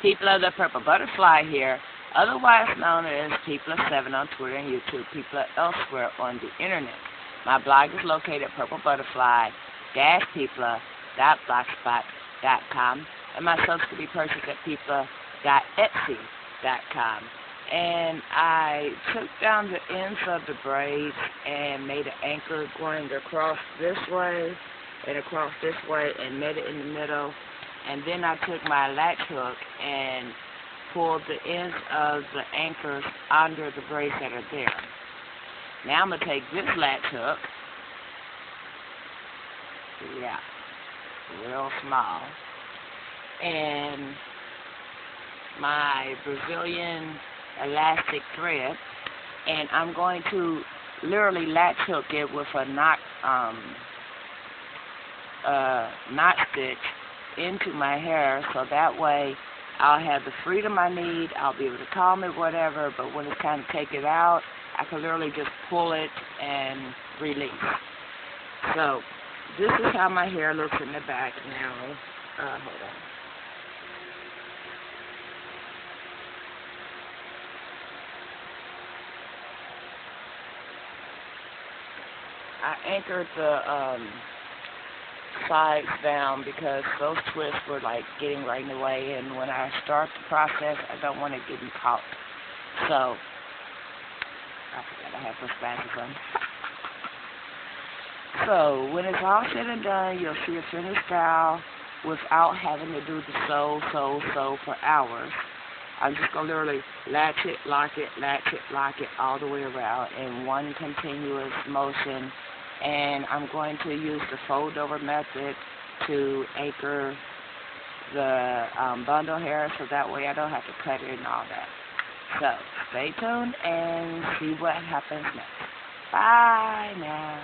People of the Purple Butterfly here, otherwise known as People7 on Twitter and YouTube, people elsewhere on the internet. My blog is located at purplebutterfly-people.blogspot.com, and my soaps can be purchased at people.etsy.com. And I took down the ends of the braids and made an anchor going across this way and across this way and met it in the middle. And then I took my latch hook and pulled the ends of the anchors under the braids that are there. Now I'm going to take this latch hook, yeah, real small, and my Brazilian elastic thread, and I'm going to literally latch hook it with a knot stitch into my hair, so that way I'll have the freedom I need. I'll be able to comb it, whatever, but when it's time to take it out, I can literally just pull it and release. So this is how my hair looks in the back now. Hold on. I anchored the sides down because those twists were like getting right in the way, and when I start the process, I don't want it getting caught. So I forgot I have those glasses on. So when it's all said and done, you'll see a finished style without having to do the sew for hours. I'm just going to literally latch it, lock it, all the way around in one continuous motion. And I'm going to use the fold over method to anchor the bundle hair, so that way I don't have to cut it and all that. So stay tuned and see what happens next. Bye now.